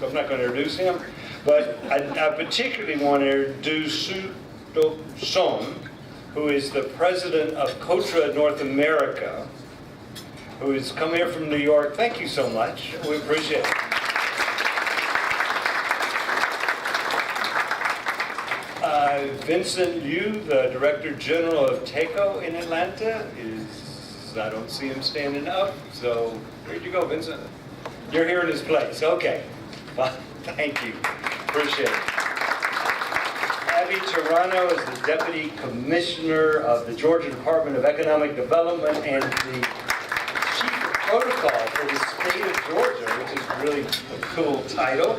so I'm not going to introduce him. But I particularly want to introduce Soo Do-Son, who is the president of KOTRA North America, who has come here from New York. Thank you so much. We appreciate it. Vincent Liu, the Director General of TACO in Atlanta, I don't see him standing up, so where'd you go, Vincent? You're here in his place. Okay. Well, thank you. Appreciate it. Abby Tirano is the Deputy Commissioner of the Georgia Department of Economic Development and the Chief of Protocol for the state of Georgia, which is really a cool title.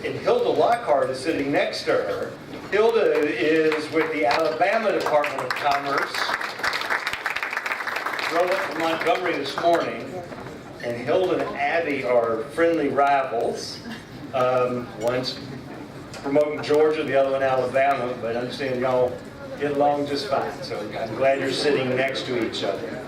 And Hilda Lockhart is sitting next to her. Hilda is with the Alabama Department of Commerce. Drove up from Montgomery this morning, and Hilda and Abby are friendly rivals. One's promoting Georgia, the other one Alabama, but I understand y'all get along just fine, so I'm glad you're sitting next to each other.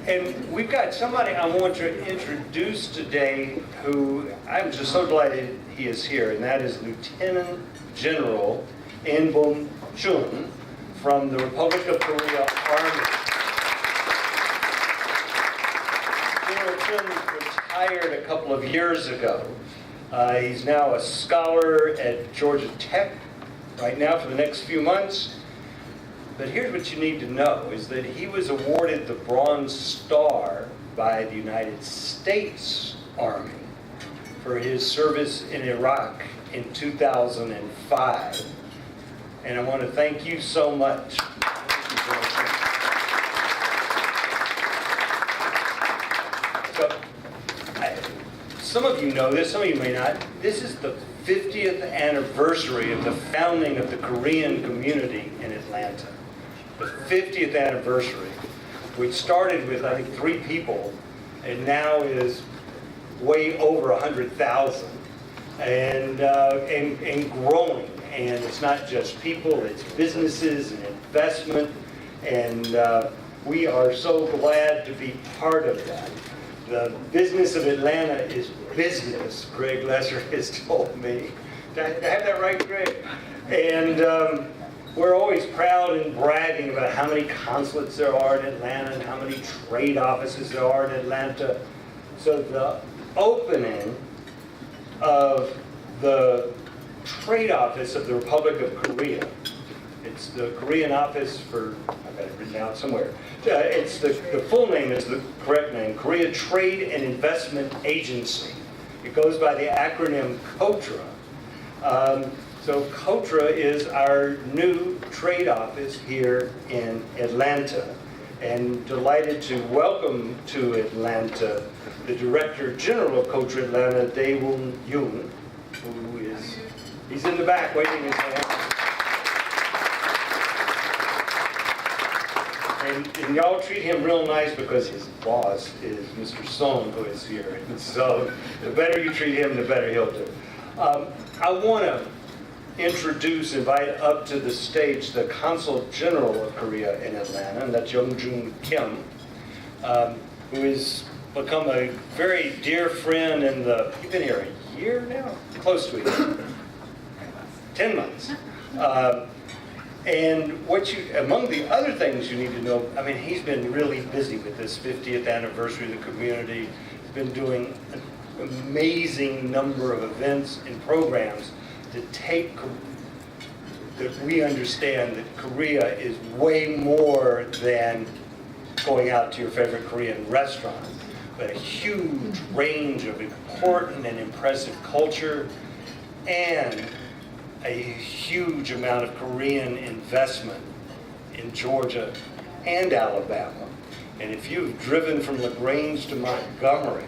And we've got somebody I want to introduce today who I'm just so delighted he is here, and that is Lieutenant General In Bom Chun from the Republic of Korea Army. General Chun retired a couple of years ago. He's now a scholar at Georgia Tech right now for the next few months. But here's what you need to know, is that he was awarded the Bronze Star by the United States Army for his service in Iraq in 2005. And I want to thank you so much. So, some of you know this, some of you may not. This is the 50th anniversary of the founding of the Korean community in Atlanta. The 50th anniversary, which started with, I think, 3 people, and now is way over 100,000, and growing. And it's not just people, it's businesses and investment, and we are so glad to be part of that. The business of Atlanta is business, Greg Lesser has told me. Did I have that right, Greg? And we're always proud and bragging about how many consulates there are in Atlanta and how many trade offices there are in Atlanta. So the opening of the trade office of the Republic of Korea, it's the Korean office for, I've got it written down somewhere. It's the full name is the correct name, Korea Trade and Investment Agency. It goes by the acronym KOTRA. So KOTRA is our new trade office here in Atlanta. And delighted to welcome to Atlanta the Director General of KOTRA Atlanta, Dae-Woon Yoon, who is, he's in the back waving his hand. And y'all treat him real nice because his boss is Mr. Song, who is here. And so the better you treat him, the better he'll do. I want to invite up to the stage the Consul General of Korea in Atlanta, and that's Young-Jun Kim, who has become a very dear friend in the, you've been here a year now? Close to a year. 10 months. And what you, among the other things you need to know, I mean, he's been really busy with this 50th anniversary of the community. He's been doing an amazing number of events and programs to take, that we understand that Korea is way more than going out to your favorite Korean restaurant, but a huge range of important and impressive culture and a huge amount of Korean investment in Georgia and Alabama. And if you've driven from LaGrange to Montgomery,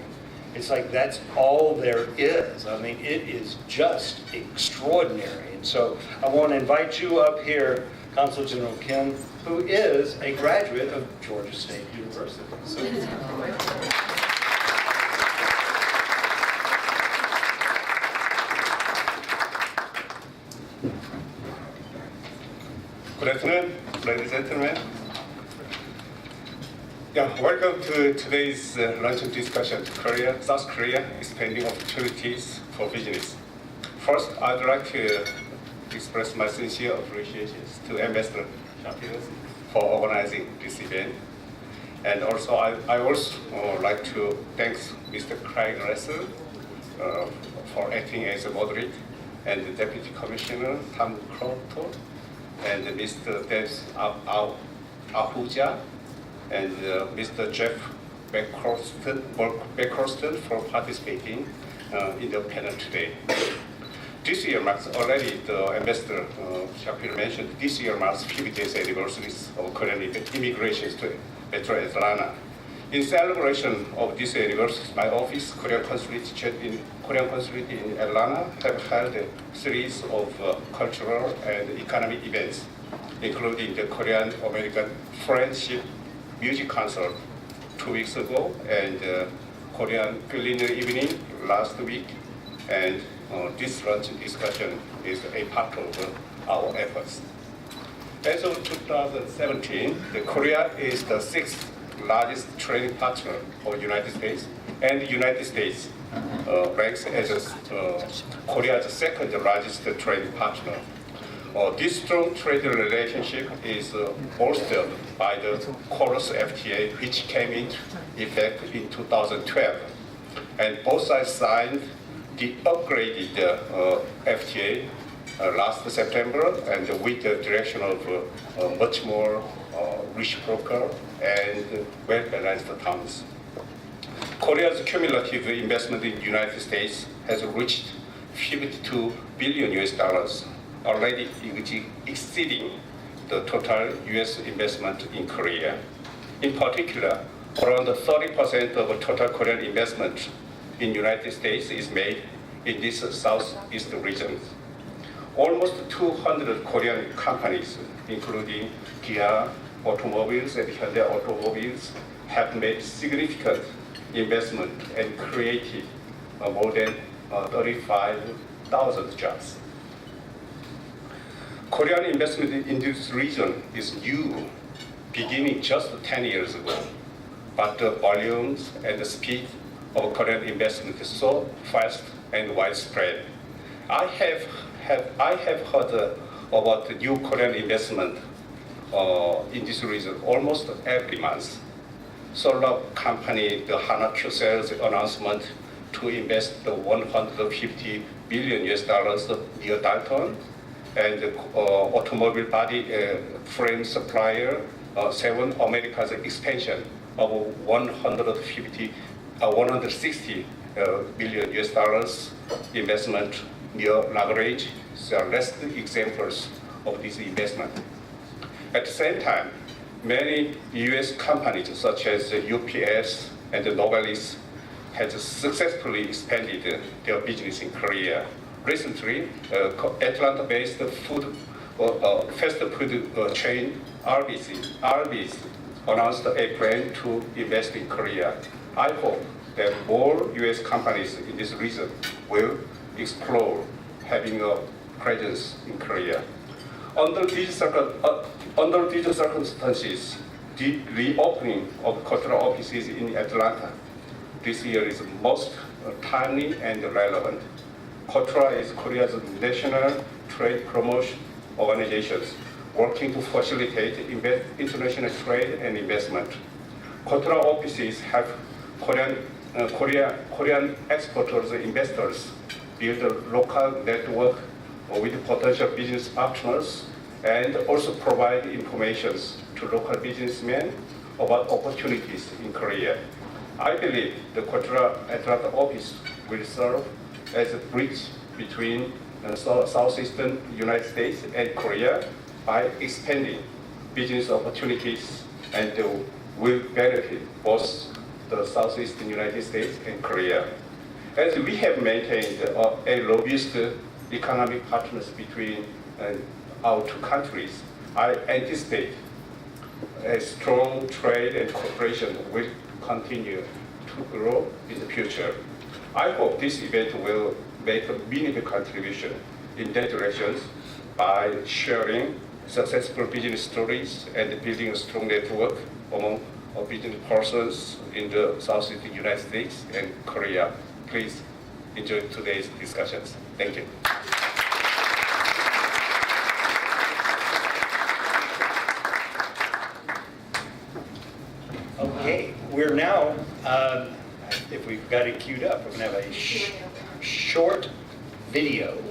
it's like that's all there is. I mean, it is just extraordinary. And so I want to invite you up here, Consul General Kim, who is a graduate of Georgia State University. So, good afternoon, ladies and gentlemen. Yeah, welcome to today's luncheon discussion, Korea, South Korea, expanding opportunities for business. First, I'd like to express my sincere appreciation to Ambassador Shapiro for organizing this event. And also, I also like to thank Mr. Craig Russell for acting as a moderator, and the Deputy Commissioner Tam Croto, and Mr. Des Our Fda, and Mr. Jeff Beckerston for participating in the panel today. This year marks already, the Ambassador Shapiro mentioned, this year marks 50th anniversaries of Korean immigrations to Metro Atlanta. In celebration of this anniversary, my office, Korean Consulate in Atlanta, have held a series of cultural and economic events, including the Korean-American Friendship Music Concert 2 weeks ago, and Korean Culinary Evening last week, and this lunch discussion is a part of our efforts. As of 2017, Korea is the 6th largest trading partner of the United States, and the United States ranks as Korea's second largest trading partner. This strong trade relationship is bolstered by the Korean Fda, which came into effect in 2012. And both sides signed the upgraded Fda last September, and with the direction of much more reciprocal and well-balanced terms. Korea's cumulative investment in the United States has reached $52 billion, already exceeding the total U.S. investment in Korea. In particular, around 30% of total Korean investment in the United States is made in this southeast region. Almost 200 Korean companies, including Kia Automobiles and Hyundai Automobiles, have made significant investment and created more than 35,000 jobs. Korean investment in this region is new, beginning just 10 years ago, but the volumes and the speed of Korean investment is so fast and widespread. I have heard about the new Korean investment in this region almost every month. Solar company, the Hana Qcells announcement to invest the $150 billion near Dalton, and the automobile body frame supplier, Seven America's expansion of $160 billion investment near Lagrange. Are less examples of this investment. At the same time, many U.S. companies such as UPS and Novelis have successfully expanded their business in Korea. Recently, Atlanta-based fast food chain Arby's announced a plan to invest in Korea. I hope that more U.S. companies in this region will explore having a presence in Korea. Under these circumstances, the reopening of cultural offices in Atlanta this year is most timely and relevant. Cultura is Korea's national trade promotion organizations working to facilitate international trade and investment. Cultural offices have Korean exporters and investors build a local network with potential business partners, and also provide information to local businessmen about opportunities in Korea. I believe the Cultural Atlanta office will serve as a bridge between southeastern United States and Korea by expanding business opportunities, and will benefit both the southeastern United States and Korea. As we have maintained a robust economic partnership between our two countries, I anticipate a strong trade and cooperation will continue to grow in the future. I hope this event will make a meaningful contribution in that direction by sharing successful business stories and building a strong network among business persons in the Southeast United States and Korea. Please enjoy today's discussions. Thank you. Okay, we're now, if we've got it queued up, we're going to have a short video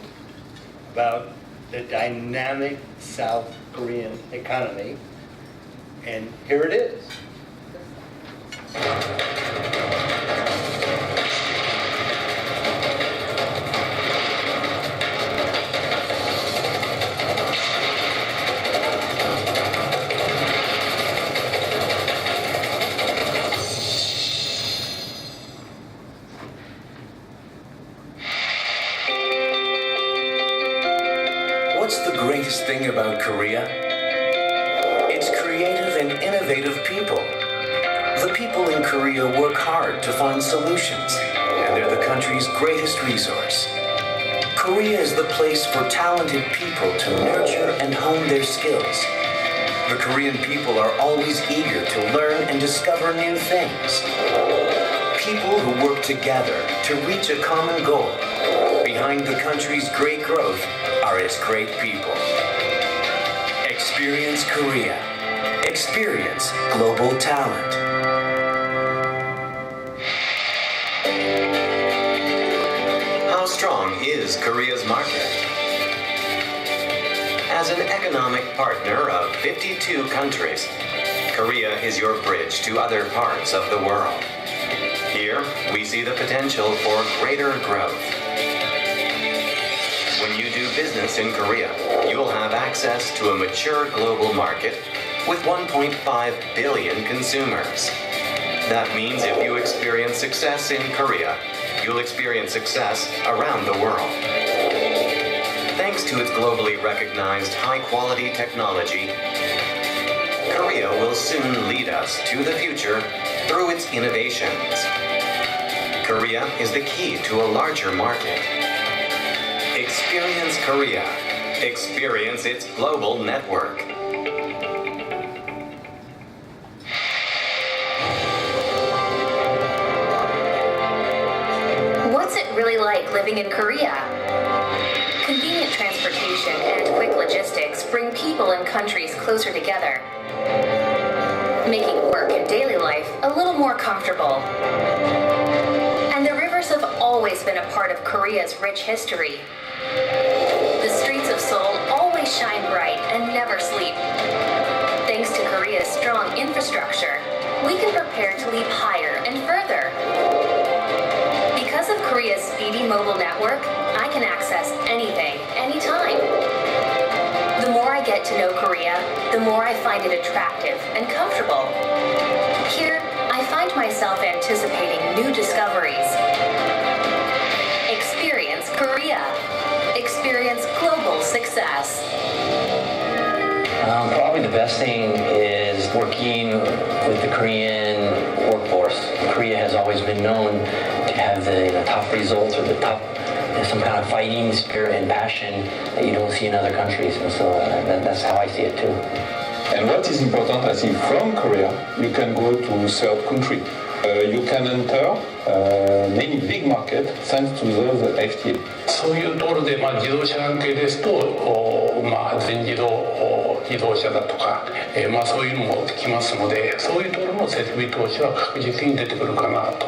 about the dynamic South Korean economy. And here it is. What's the greatest thing about Korea? It's creative and innovative people. The people in Korea work hard to find solutions, and they're the country's greatest resource. Korea is the place for talented people to nurture and hone their skills. The Korean people are always eager to learn and discover new things. People who work together to reach a common goal. Behind the country's great growth are its great people. Experience Korea. Experience global talent. How strong is Korea's market? As an economic partner of 52 countries, Korea is your bridge to other parts of the world. Here, we see the potential for greater growth. When you do business in Korea, you will have access to a mature global market with 1.5 billion consumers. That means if you experience success in Korea, you'll experience success around the world. Thanks to its globally recognized high-quality technology, Korea will soon lead us to the future through its innovations. Korea is the key to a larger market. Experience Korea. Experience its global network. What's it really like living in Korea? Convenient transportation and quick logistics bring people and countries closer together, making work and daily life a little more comfortable. And the rivers have always been a part of Korea's rich history. The streets of Seoul always shine bright and never sleep. Thanks to Korea's strong infrastructure, we can prepare to leap higher and further. Because of Korea's speedy mobile network, I can access anything, anytime. The more I get to know Korea, the more I find it attractive and comfortable. Here, I find myself anticipating new discoveries. Experience Korea. Experience global success. Probably the best thing is working with the Korean workforce. Korea has always been known to have the top results or the top, some kind of fighting spirit and passion that you don't see in other countries. And so that's how I see it too. And what is important, I think, from Korea, you can go to third country. You can enter many big markets thanks to the FTA. そういうところで、自動車関係ですと、全自動車だとか、そういうのも来ますので、そういうところの設備投資は確実に出てくるかなと。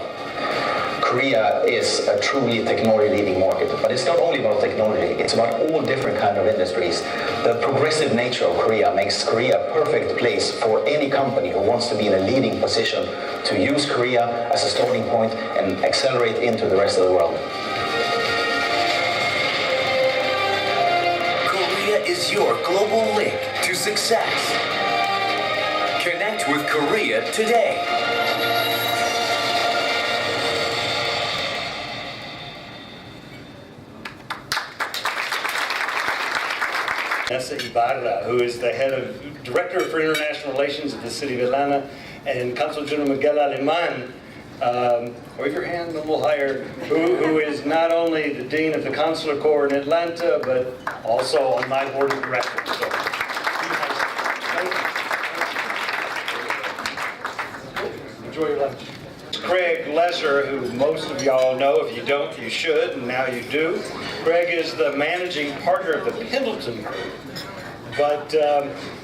Korea is a truly technology leading market, but it's not only about technology, it's about all different kind of industries. The progressive nature of Korea makes Korea a perfect place for any company who wants to be in a leading position to use Korea as a starting point and accelerate into the rest of the world. Korea is your global link to success. Connect with Korea today. Ibarra, who is the head of Director for International Relations at the City of Atlanta, and Consul General Miguel Aleman, wave your hand a little higher, who is not only the Dean of the Consular Corps in Atlanta, but also on my board of directors. So, enjoy your lunch. Craig Lesser, who most of y'all know. If you don't, you should, and now you do. Craig is the managing partner of the Pendleton Group, but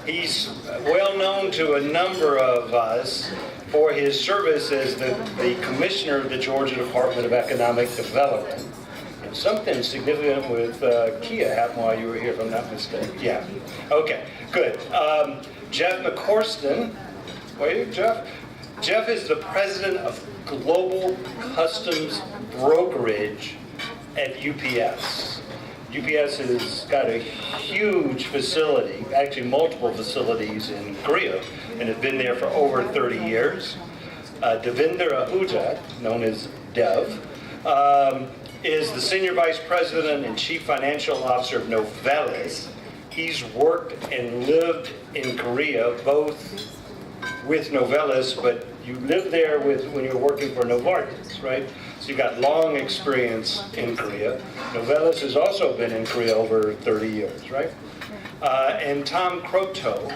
he's well known to a number of us for his service as the commissioner of the Georgia Department of Economic Development. And something significant with Kia happened while you were here, if I'm not mistaken. Yeah. Okay, good. Jeff McCorston. Wait, Jeff? Jeff is the president of Global Customs Brokerage at UPS. UPS has got a huge facility, actually multiple facilities in Korea, and has been there for over 30 years. Devinder Ahuja, known as Dev, is the senior vice president and chief financial officer of Novelis. He's worked and lived in Korea, both with Novelis, but you lived there when you were working for Novartis, right? So you've got long experience in Korea. Novelis has also been in Korea over 30 years, right? And Tom Croteau,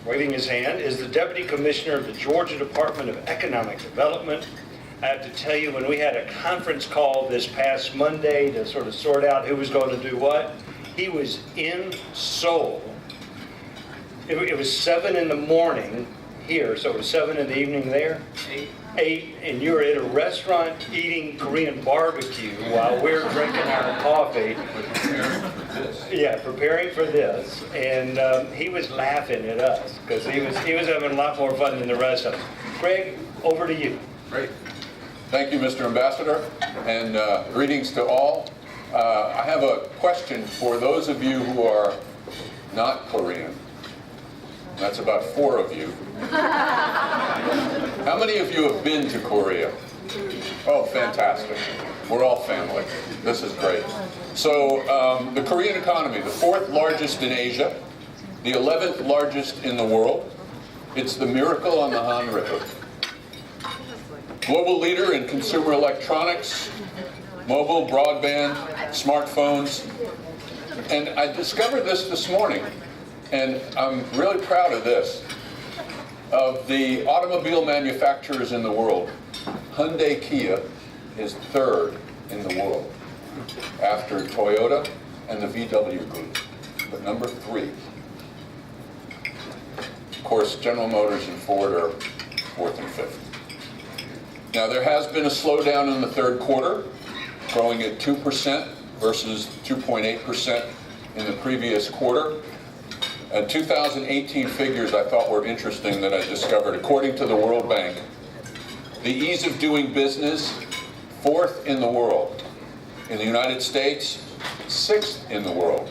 waving his hand, is the Deputy Commissioner of the Georgia Department of Economic Development. I have to tell you, when we had a conference call this past Monday to sort of sort out who was going to do what, he was in Seoul. It was 7 in the morning here, so it was 7 in the evening there? 8, and you were at a restaurant eating Korean barbecue while we're drinking our coffee. Yeah, preparing for this, and he was laughing at us because he was having a lot more fun than the rest of us. Greg, over to you. Great. Thank you, Mr. Ambassador, and greetings to all. I have a question for those of you who are not Korean. That's about 4 of you. How many of you have been to Korea? Oh, fantastic. We're all family. This is great. So the Korean economy, the 4th largest in Asia, the 11th largest in the world. It's the miracle on the Han River. Global leader in consumer electronics, mobile, broadband, smartphones. And I discovered this morning. And I'm really proud of this. Of the automobile manufacturers in the world, Hyundai Kia is 3rd in the world after Toyota and the VW Group, but number 3. Of course, General Motors and Ford are 4th and 5th. Now, there has been a slowdown in the 3rd quarter, growing at 2% versus 2.8% in the previous quarter. 2018 figures I thought were interesting that I discovered. According to the World Bank, the ease of doing business, 4th in the world. In the United States, 6th in the world.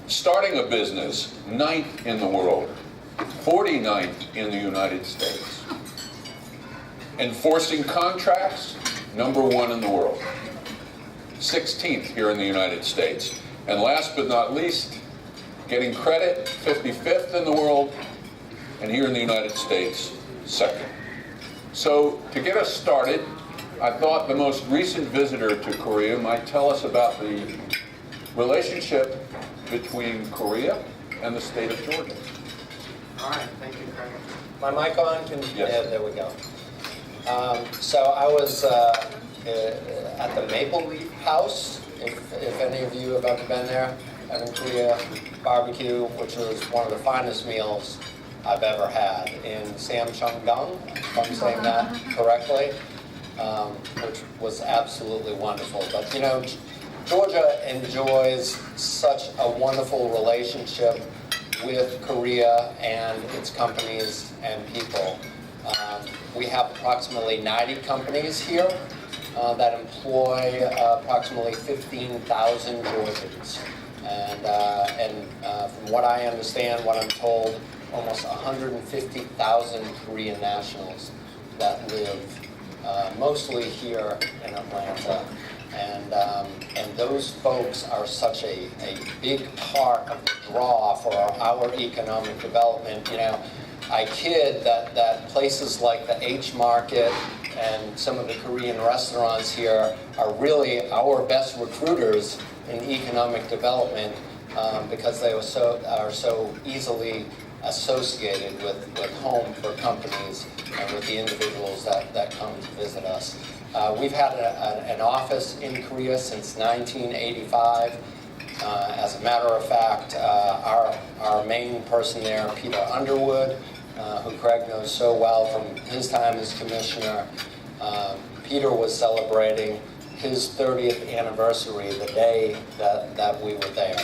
Starting a business, 9th in the world. 49th in the United States. Enforcing contracts, number 1 in the world. 16th here in the United States. And last but not least, getting credit, 55th in the world, and here in the United States, 2nd. So to get us started, I thought the most recent visitor to Korea might tell us about the relationship between Korea and the state of Georgia. All right, thank you, Craig. My mic on? Yes. Yeah, there we go. So I was at the Maple Leaf House, if any of you have ever been there, having Korea barbecue, which was one of the finest meals I've ever had in Samcheongung, if I'm saying that correctly, which was absolutely wonderful. But you know, Georgia enjoys such a wonderful relationship with Korea and its companies and people. We have approximately 90 companies here that employ approximately 15,000 Georgians. And from what I understand, what I'm told, almost 150,000 Korean nationals that live mostly here in Atlanta. And those folks are such a big part of the draw for our economic development. You know, I kid that places like the H Market and some of the Korean restaurants here are really our best recruiters in economic development because they are so easily associated with home for companies and with the individuals that come to visit us. We've had an office in Korea since 1985. As a matter of fact, our main person there, Peter Underwood, who Craig knows so well from his time as commissioner, Peter was celebrating his 30th anniversary the day that we were there.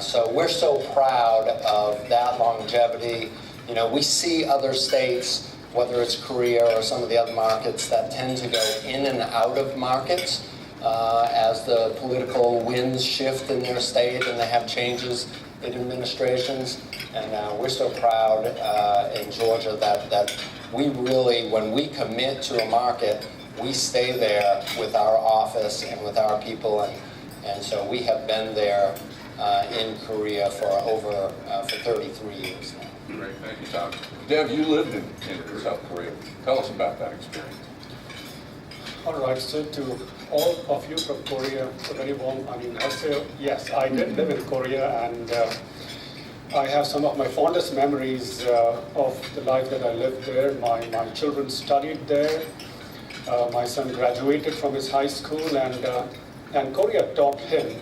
So we're so proud of that longevity. You know, we see other states, whether it's Korea or some of the other markets, that tend to go in and out of markets as the political winds shift in their state and they have changes in administrations. And we're so proud in Georgia that we really, when we commit to a market, we stay there with our office and with our people. And so we have been there in Korea for over for 33 years now. Great, thank you, Tom. Dev, you lived in South Korea. Tell us about that experience. All right, so to all of you from Korea, a very warm, I'll say, yes, I did live in Korea, and I have some of my fondest memories of the life that I lived there. My children studied there. My son graduated from his high school, and Korea taught him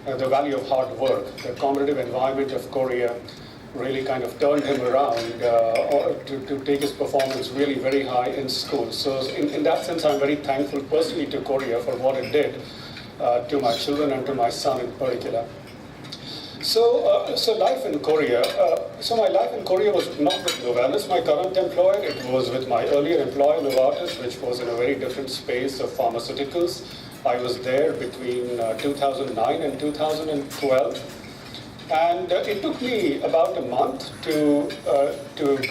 the value of hard work. The competitive environment of Korea really kind of turned him around to take his performance really very high in school. So in that sense, I'm very thankful personally to Korea for what it did to my children and to my son in particular. So life in Korea. So my life in Korea was not with Novelis, my current employer. It was with my earlier employer, Novartis, which was in a very different space of pharmaceuticals. I was there between 2009 and 2012. And it took me about a month to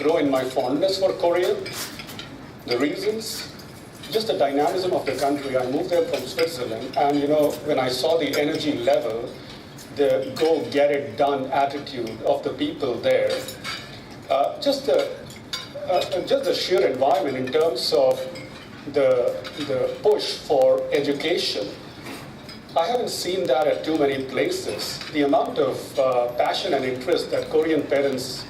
grow in my fondness for Korea. The reasons, just the dynamism of the country. I moved there from Switzerland, and you know, when I saw the energy level, the go get it done attitude of the people there, just the sheer environment in terms of the push for education. I haven't seen that at too many places. The amount of passion and interest that Korean parents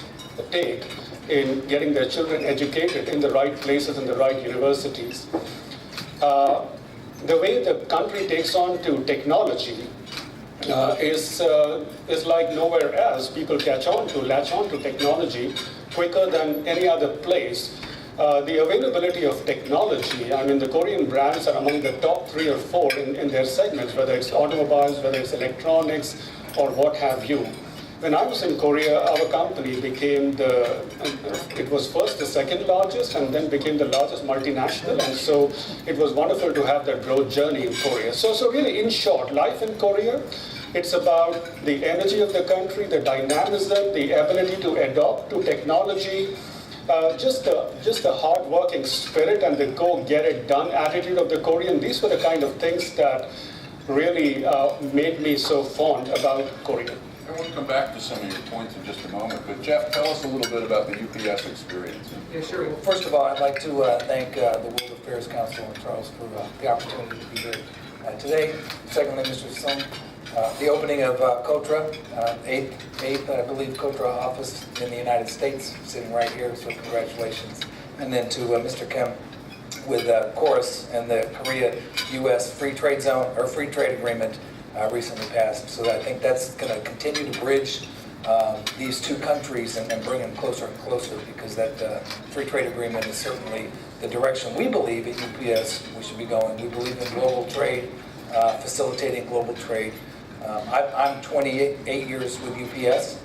take in getting their children educated in the right places and the right universities. The way the country takes on to technology is like nowhere else. People latch on to technology quicker than any other place. The availability of technology, I mean, the Korean brands are among the top 3 or 4 in their segments, whether it's automobiles, whether it's electronics, or what have you. When I was in Korea, our company became it was first the second largest and then became the largest multinational, and so it was wonderful to have that growth journey in Korea. So really, in short, life in Korea, it's about the energy of the country, the dynamism, the ability to adopt to technology, just the hard-working spirit and the go-get-it-done attitude of the Korean. These were the kind of things that really made me so fond about Korea. I want to come back to some of your points in just a moment, but Jeff, tell us a little bit about the UPS experience. Yeah, sure. Well, first of all, I'd like to thank the World Affairs Council and Charles for the opportunity to be here today. Secondly, Mr. Sung, the opening of KOTRA, eighth, I believe, KOTRA office in the United States, sitting right here, so congratulations. And then to Mr. Kim with Chorus and the Korea-U.S. Free Trade Zone, or Free Trade Agreement recently passed. So I think that's going to continue to bridge these two countries and bring them closer and closer, because that free trade agreement is certainly the direction we believe at UPS we should be going. We believe in global trade, facilitating global trade. I'm 28 years with UPS.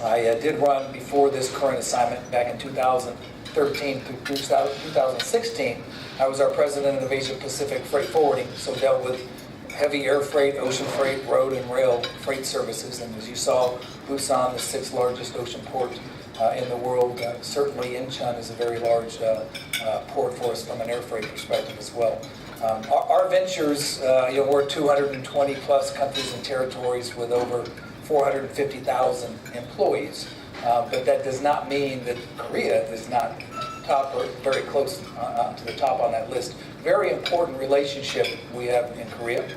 I did run before this current assignment back in 2013 through 2016. I was our president of Asia Pacific Freight Forwarding, so dealt with heavy air freight, ocean freight, road and rail freight services. And as you saw, Busan, the 6th largest ocean port in the world. Certainly Incheon is a very large port for us from an air freight perspective as well. Our ventures, we're 220 plus countries and territories with over 450,000 employees. But that does not mean that Korea is not top or very close to the top on that list. Very important relationship we have in Korea.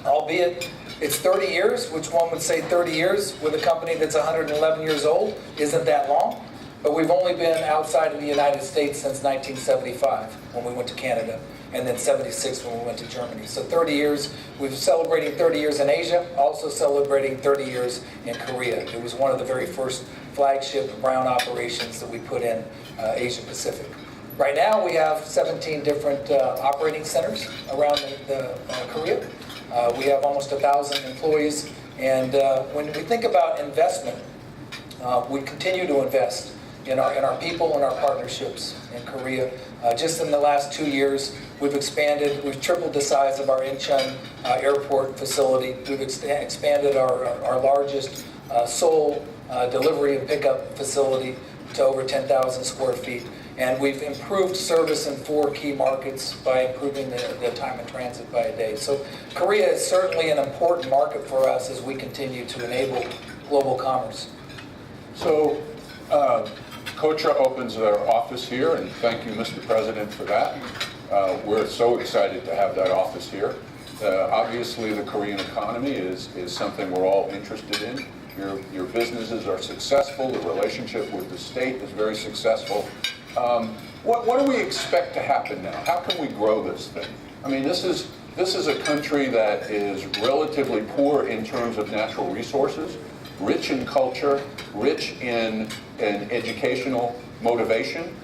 albeit it's 30 years, which one would say 30 years with a company that's 111 years old isn't that long. But we've only been outside of the United States since 1975 when we went to Canada, and then 76 when we went to Germany. So 30 years, we're celebrating 30 years in Asia, also celebrating 30 years in Korea. It was one of the very first flagship brown operations that we put in Asia Pacific. Right now we have 17 different operating centers around Korea. We have almost 1,000 employees, and when we think about investment, we continue to invest in our people and our partnerships in Korea. Just in the last 2 years, we've tripled the size of our Incheon airport facility. We've expanded our largest Seoul delivery and pickup facility to over 10,000 square feet. And we've improved service in 4 key markets by improving the time in transit by a day. So Korea is certainly an important market for us as we continue to enable global commerce. So Kotra opens their office here, and thank you, Mr. President, for that. We're so excited to have that office here. Obviously, the Korean economy is something we're all interested in. Your businesses are successful. The relationship with the state is very successful. What do we expect to happen now? How can we grow this thing? I mean, this is a country that is relatively poor in terms of natural resources, rich in culture, rich in educational motivation,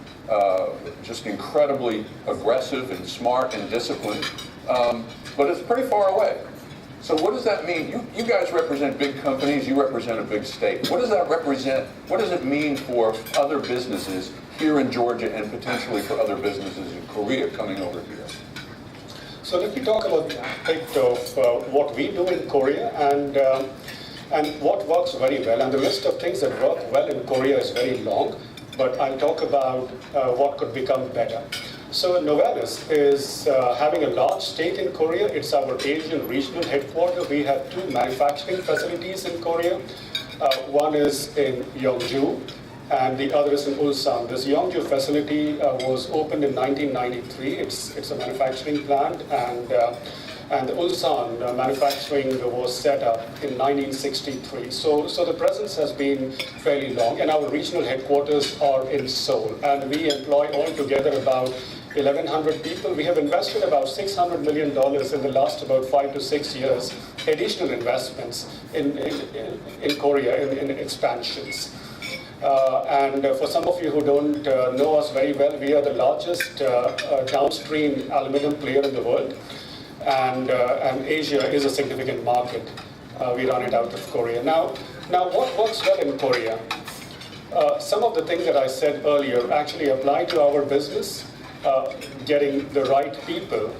just incredibly aggressive and smart and disciplined, but it's pretty far away. So what does that mean? You guys represent big companies, you represent a big state. What does that represent? What does it mean for other businesses here in Georgia and potentially for other businesses in Korea coming over here? So let me talk about the aspect of what we do in Korea and what works very well. And the list of things that work well in Korea is very long, but I'll talk about what could become better. So Novelis is having a large stake in Korea. It's our Asian regional headquarters. We have 2 manufacturing facilities in Korea. One is in Yeongju, and the other is in Ulsan. This Yeongju facility was opened in 1993. It's a manufacturing plant, and the Ulsan manufacturing was set up in 1963. So the presence has been fairly long, and our regional headquarters are in Seoul, and we employ altogether about 1,100 people. We have invested about $600 million in the last about 5 to 6 years, additional investments in Korea in expansions. And for some of you who don't know us very well, we are the largest downstream aluminum player in the world, and Asia is a significant market. We run it out of Korea. Now what works well in Korea? Some of the things that I said earlier actually apply to our business. Getting the right people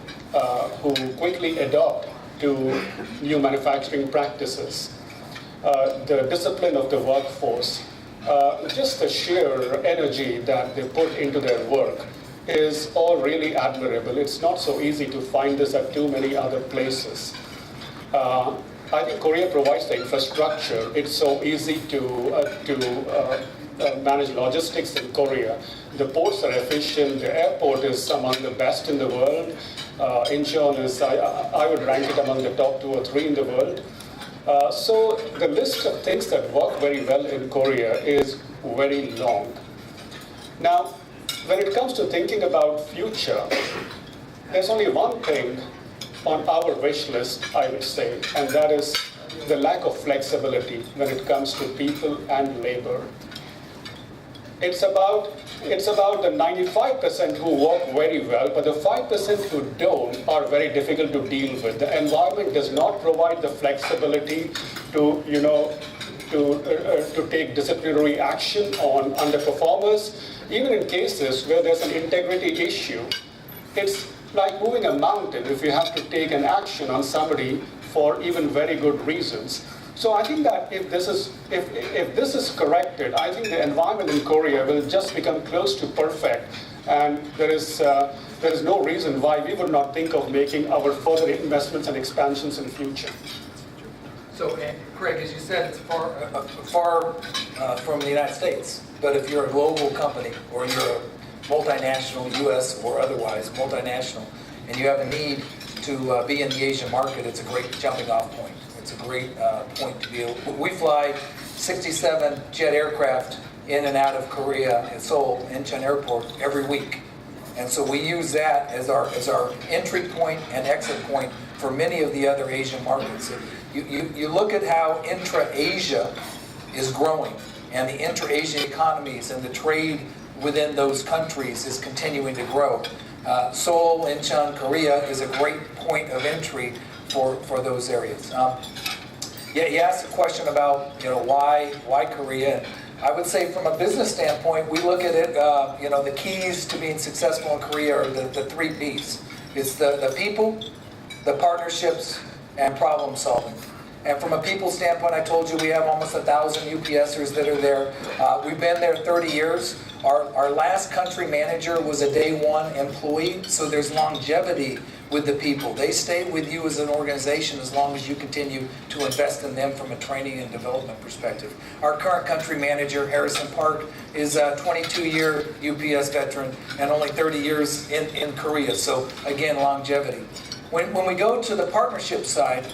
who quickly adopt to new manufacturing practices, the discipline of the workforce, just the sheer energy that they put into their work is all really admirable. It's not so easy to find this at too many other places. I think Korea provides the infrastructure. It's so easy to manage logistics in Korea. The ports are efficient. The airport is among the best in the world. Incheon is, I would rank it among the top 2 or 3 in the world. So the list of things that work very well in Korea is very long. Now, when it comes to thinking about future, there's only one thing on our wish list, I would say, and that is the lack of flexibility when it comes to people and labor. It's about the 95% who work very well, but the 5% who don't are very difficult to deal with. The environment does not provide the flexibility to take disciplinary action on underperformers. Even in cases where there's an integrity issue, it's like moving a mountain if you have to take an action on somebody for even very good reasons. So I think that if this is corrected, I think the environment in Korea will just become close to perfect, and there is no reason why we would not think of making our further investments and expansions in future. So, Craig, as you said, it's far from the United States. But if you're a global company or you're a multinational, U.S. or otherwise multinational, and you have a need to be in the Asian market, it's a great jumping off point. It's a great point to be able. We fly 67 jet aircraft in and out of Korea and Seoul Incheon Airport every week. And so we use that as our entry point and exit point for many of the other Asian markets. You look at how intra-Asia is growing, and the inter-Asian economies and the trade within those countries is continuing to grow. Seoul, Incheon, Korea is a great point of entry for those areas. You asked a question about why Korea. I would say from a business standpoint, we look at it, the keys to being successful in Korea are the 3 Ps. It's the people, the partnerships, and problem solving. And from a people standpoint, I told you we have almost 1,000 UPSers that are there. We've been there 30 years. Our last country manager was a day one employee, so there's longevity with the people. They stay with you as an organization as long as you continue to invest in them from a training and development perspective. Our current country manager, Harrison Park, is a 22-year UPS veteran and only 30 years in Korea. So again, longevity. When we go to the partnership side,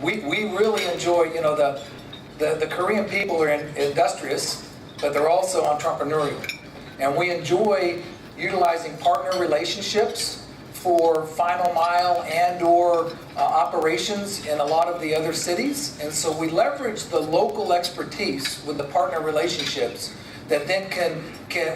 we really enjoy, the Korean people are industrious, but they're also entrepreneurial. And we enjoy utilizing partner relationships for final mile and or operations in a lot of the other cities. And so we leverage the local expertise with the partner relationships that then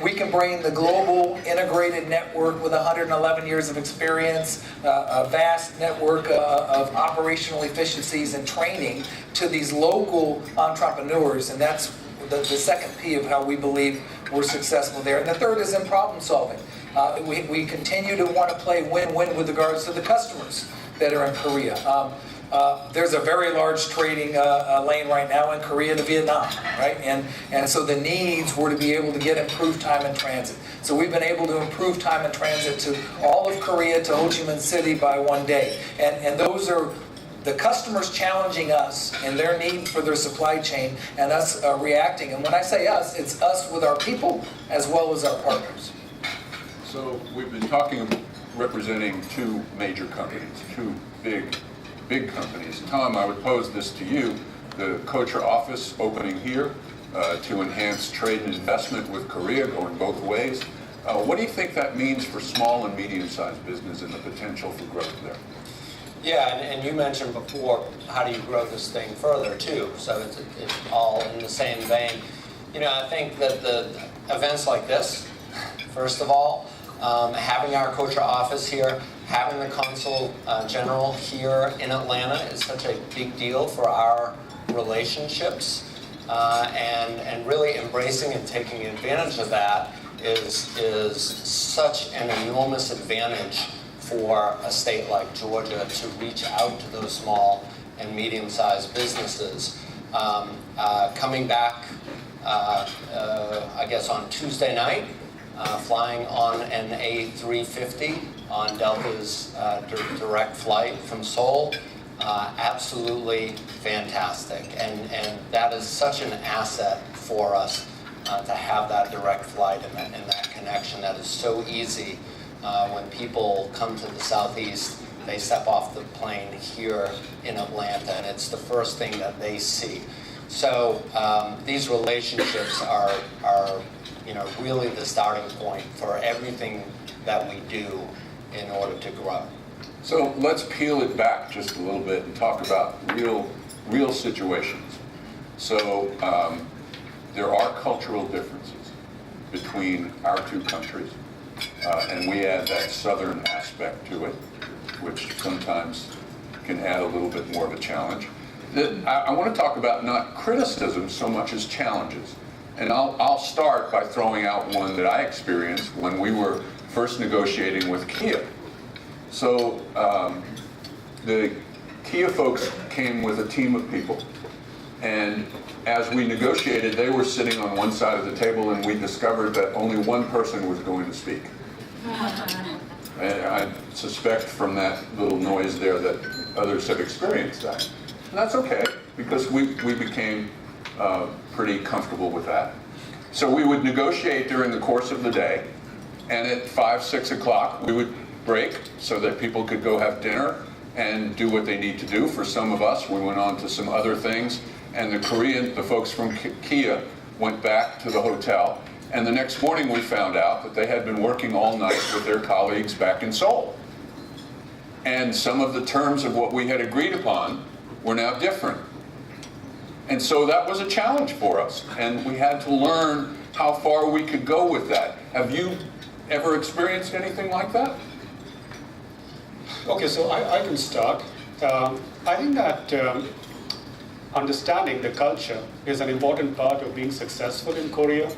we can bring the global integrated network with 111 years of experience, a vast network of operational efficiencies and training to these local entrepreneurs. And that's the second P of how we believe we're successful there. And the third is in problem solving. We continue to want to play win-win with regards to the customers that are in Korea. There's a very large trading lane right now in Korea to Vietnam, right? And so the needs were to be able to get improved time in transit. So we've been able to improve time in transit to all of Korea to Ho Chi Minh City by 1 day. And those are the customers challenging us in their need for their supply chain and us reacting. And when I say us, it's us with our people as well as our partners. So we've been talking, representing 2 major companies, 2 big companies. Tom, I would pose this to you. The Kotra office opening here to enhance trade and investment with Korea, going both ways. What do you think that means for small and medium-sized business and the potential for growth there? Yeah, and you mentioned before, how do you grow this thing further too? So it's all in the same vein. I think that the events like this, first of all, having our Kotra office here, having the Consul General here in Atlanta is such a big deal for our relationships, and really embracing and taking advantage of that is such an enormous advantage for a state like Georgia to reach out to those small and medium-sized businesses. Coming back, I guess on Tuesday night, flying on an A350 on Delta's direct flight from Seoul, absolutely fantastic. And that is such an asset for us to have that direct flight and that connection. That is so easy. When people come to the Southeast, they step off the plane here in Atlanta, and it's the first thing that they see. So these relationships are really the starting point for everything that we do in order to grow. So let's peel it back just a little bit and talk about real situations. So there are cultural differences between our 2 countries, and we add that southern aspect to it, which sometimes can add a little bit more of a challenge. I want to talk about not criticism so much as challenges. And I'll start by throwing out one that I experienced when we were first negotiating with Kia. So the Kia folks came with a team of people, and as we negotiated, they were sitting on one side of the table, and we discovered that only one person was going to speak. And I suspect from that little noise there that others have experienced that. And that's okay, because we became pretty comfortable with that. So we would negotiate during the course of the day, and at 5, 6 o'clock, we would break so that people could go have dinner and do what they need to do. For some of us, we went on to some other things. And the folks from Kia went back to the hotel. And the next morning we found out that they had been working all night with their colleagues back in Seoul. And some of the terms of what we had agreed upon were now different. And so that was a challenge for us. And we had to learn how far we could go with that. Have you ever experienced anything like that? Okay, so I can start. I think that understanding the culture is an important part of being successful in Korea.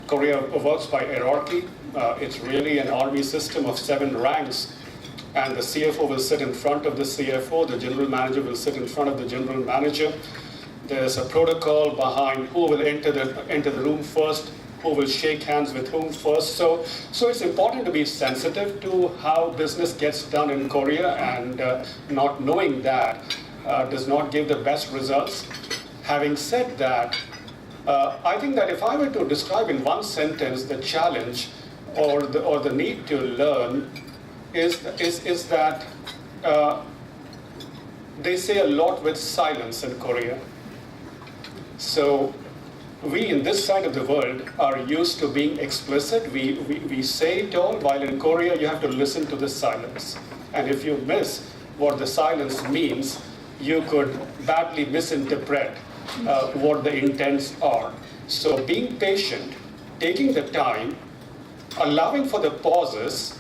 Korea works by hierarchy. It's really an army system of 7 ranks, and the CFO will sit in front of the CFO, the general manager will sit in front of the general manager. There's a protocol behind who will enter the room first, who will shake hands with whom first. So it's important to be sensitive to how business gets done in Korea, and not knowing that does not give the best results. Having said that, I think that if I were to describe in one sentence the challenge or the need to learn is that they say a lot with silence in Korea. So we in this side of the world are used to being explicit. We say it all, while in Korea you have to listen to the silence. And if you miss what the silence means, you could badly misinterpret what the intents are. So being patient, taking the time, allowing for the pauses,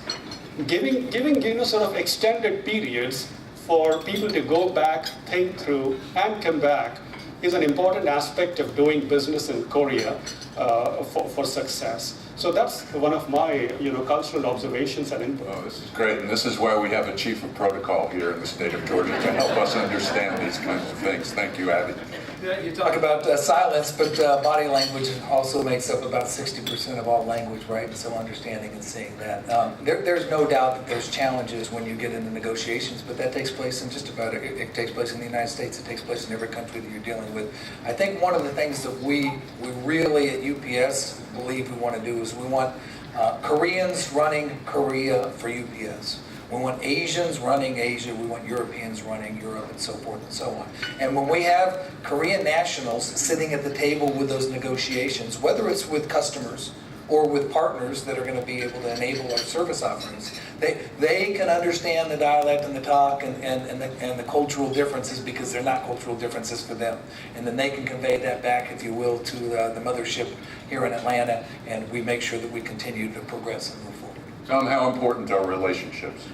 giving sort of extended periods for people to go back, think through, and come back is an important aspect of doing business in Korea for success. So that's one of my cultural observations and input. Oh, this is great, and this is why we have a chief of protocol here in the state of Georgia to help us understand these kinds of things. Thank you, Abby. You talk about silence, but body language also makes up about 60% of all language, right? And so understanding and seeing that. There's no doubt that there's challenges when you get into negotiations, but that takes place in just about, it takes place in the United States, it takes place in every country that you're dealing with. I think one of the things that we really at UPS believe we want to do is we want Koreans running Korea for UPS. We want Asians running Asia, we want Europeans running Europe, and so forth and so on. And when we have Korean nationals sitting at the table with those negotiations, whether it's with customers or with partners that are going to be able to enable our service offerings, they can understand the dialect and the talk and the cultural differences, because they're not cultural differences for them. And then they can convey that back, if you will, to the mothership here in Atlanta, and we make sure that we continue to progress and move forward. Tom, how important are relationships?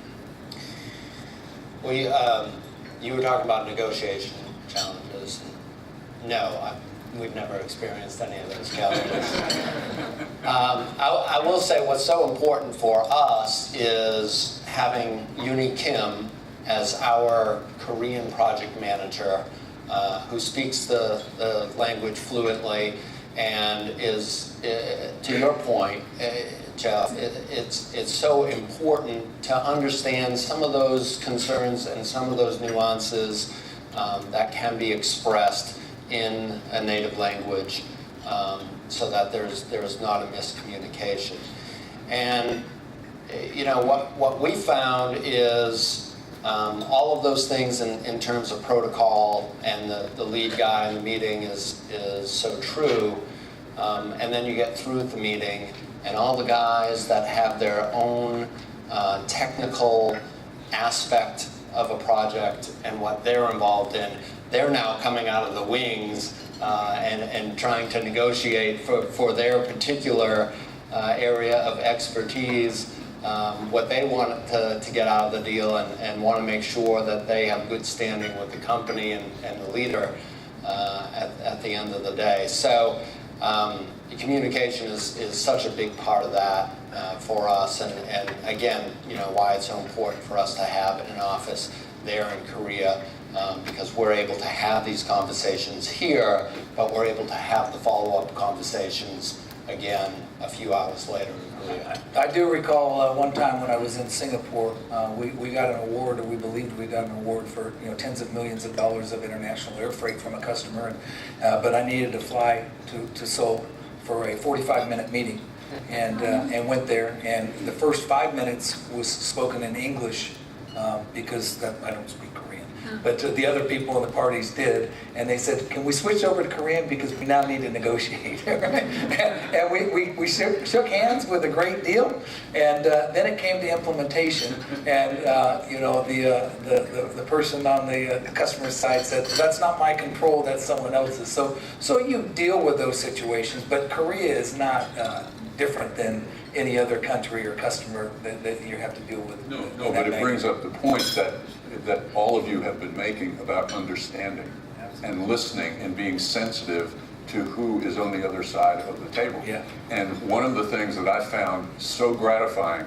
You were talking about negotiation challenges. No, we've never experienced any of those challenges. I will say what's so important for us is having Uni Kim as our Korean project manager, who speaks the language fluently and is, to your point, Jeff, it's so important to understand some of those concerns and some of those nuances that can be expressed in a native language, so that there's not a miscommunication. And what we found is all of those things in terms of protocol, and the lead guy in the meeting is so true. And then you get through the meeting, and all the guys that have their own technical aspect of a project and what they're involved in, they're now coming out of the wings and trying to negotiate for their particular area of expertise, what they want to get out of the deal, and want to make sure that they have good standing with the company and the leader at the end of the day. So communication is such a big part of that for us, and again, why it's so important for us to have an office there in Korea, because we're able to have these conversations here, but we're able to have the follow-up conversations again a few hours later in Korea. I do recall one time when I was in Singapore, we got an award, or we believed we got an award for tens of millions of dollars of international air freight from a customer, but I needed to fly to Seoul for a 45-minute meeting and went there. And the first 5 minutes was spoken in English because I don't speak Korean. But the other people in the parties did, and they said, "Can we switch over to Korean because we now need to negotiate?" And we shook hands with a great deal, and then it came to implementation. And the person on the customer side said, "That's not my control, that's someone else's." So you deal with those situations, but Korea is not different than any other country or customer that you have to deal with. No, but it brings up the point that all of you have been making about understanding and listening and being sensitive to who is on the other side of the table. Yeah. And one of the things that I found so gratifying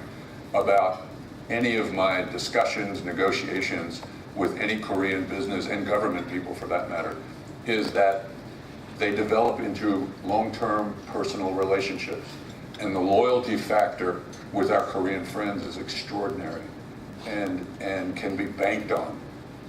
about any of my discussions, negotiations with any Korean business and government people for that matter, is that they develop into long-term personal relationships. And the loyalty factor with our Korean friends is extraordinary and can be banked on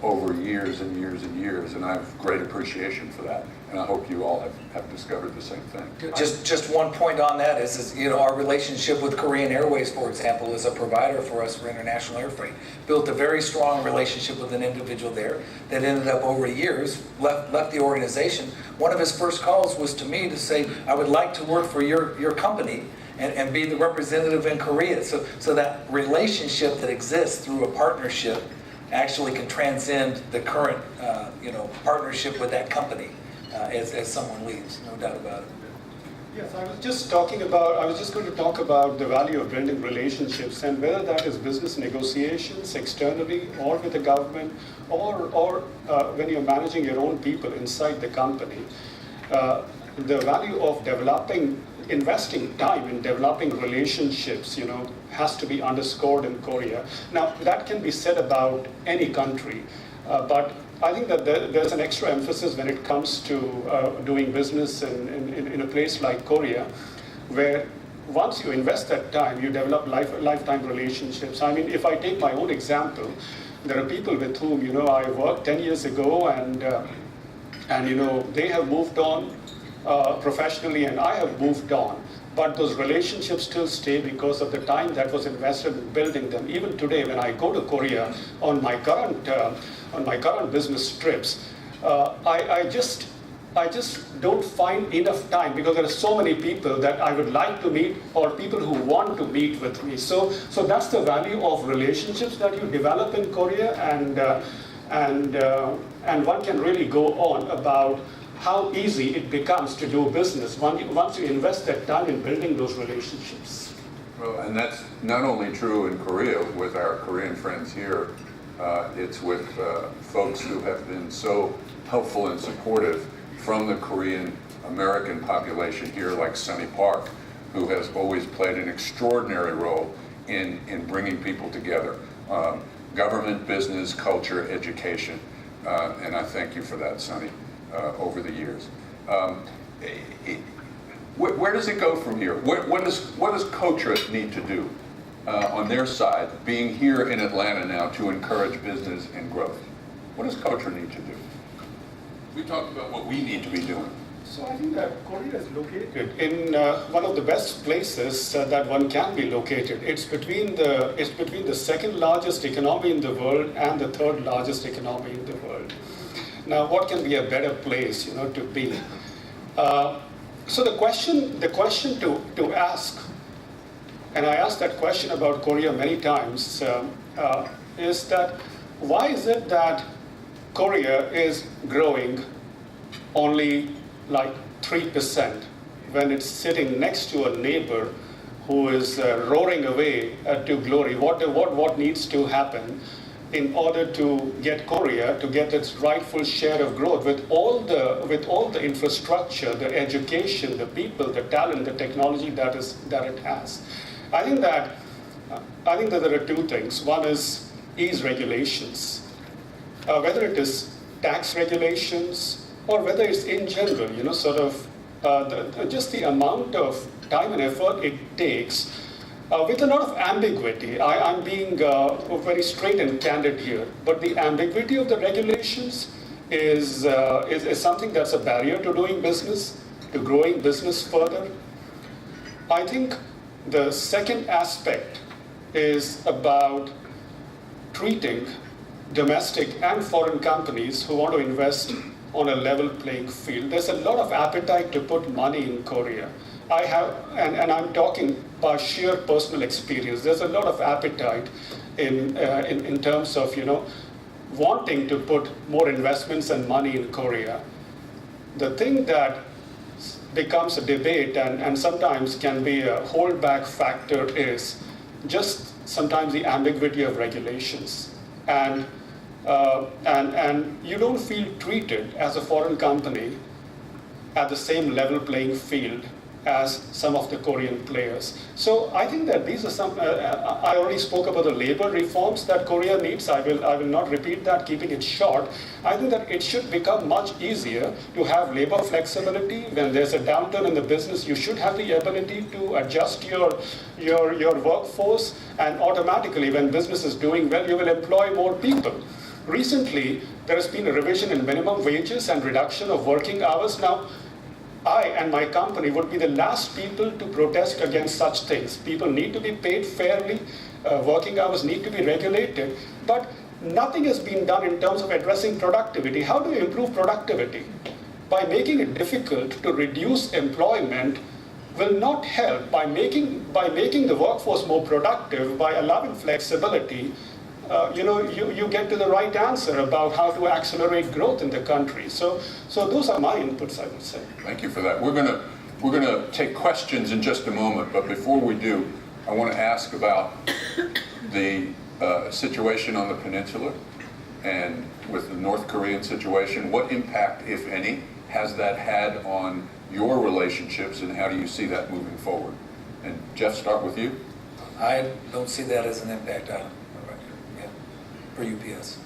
over years and years and years. And I have great appreciation for that. And I hope you all have discovered the same thing. Just one point on that is our relationship with Korean Airways, for example, is a provider for us for international air freight. Built a very strong relationship with an individual there that ended up over years, left the organization. One of his first calls was to me to say, "I would like to work for your company and be the representative in Korea." So that relationship that exists through a partnership actually can transcend the current partnership with that company as someone leaves, no doubt about it. Yes, I was just going to talk about the value of building relationships, and whether that is business negotiations externally or with the government, or when you're managing your own people inside the company. The value of investing time in developing relationships, has to be underscored in Korea. Now, that can be said about any country, but I think that there's an extra emphasis when it comes to doing business in a place like Korea, where once you invest that time, you develop lifetime relationships. I mean, if I take my own example, there are people with whom, I worked 10 years ago, and they have moved on professionally, and I have moved on. But those relationships still stay because of the time that was invested in building them. Even today, when I go to Korea on my current business trips, I just don't find enough time, because there are so many people that I would like to meet, or people who want to meet with me. So that's the value of relationships that you develop in Korea, and one can really go on about how easy it becomes to do business once you invest that time in building those relationships. Well, and that's not only true in Korea with our Korean friends here, it's with folks who have been so helpful and supportive from the Korean American population here, like Sunny Park, who has always played an extraordinary role in bringing people together. Government, business, culture, education, and I thank you for that, Sunny. Over the years. Where does it go from here? What does Kotra need to do on their side, being here in Atlanta now, to encourage business and growth? What does Kotra need to do? We talked about what we need to be doing. So I think that Korea is located in one of the best places that one can be located. It's between the second largest economy in the world and the third largest economy in the world. Now, what can be a better place, to be? So the question to ask, and I asked that question about Korea many times, is that why is it that Korea is growing only like 3% when it's sitting next to a neighbor who is roaring away to glory? What needs to happen in order to get Korea to get its rightful share of growth with all the infrastructure, the education, the people, the talent, the technology that it has? I think that there are two things. One is ease regulations, whether it is tax regulations or whether it's in general, just the amount of time and effort it takes. With a lot of ambiguity. I'm being very straight and candid here, but the ambiguity of the regulations is something that's a barrier to doing business, to growing business further. I think the second aspect is about treating domestic and foreign companies who want to invest on a level playing field. There's a lot of appetite to put money in Korea. I have, and I'm talking by sheer personal experience, there's a lot of appetite in terms of, wanting to put more investments and money in Korea. The thing that becomes a debate and sometimes can be a holdback factor is just sometimes the ambiguity of regulations. And you don't feel treated as a foreign company at the same level playing field as some of the Korean players. So I think that these are some, I already spoke about the labor reforms that Korea needs. I will not repeat that, keeping it short. I think that it should become much easier to have labor flexibility. When there's a downturn in the business, you should have the ability to adjust your workforce, and automatically when business is doing well, you will employ more people. Recently, there has been a revision in minimum wages and reduction of working hours. Now, I and my company would be the last people to protest against such things. People need to be paid fairly, working hours need to be regulated, but nothing has been done in terms of addressing productivity. How do you improve productivity? By making it difficult to reduce employment will not help. By making the workforce more productive, by allowing flexibility, you get to the right answer about how to accelerate growth in the country. So those are my inputs, I would say. Thank you for that. We're gonna take questions in just a moment, but before we do, I want to ask about the situation on the peninsula and with the North Korean situation. What impact, if any, has that had on your relationships, and how do you see that moving forward? And Jeff, start with you. I don't see that as an impact on for UPS.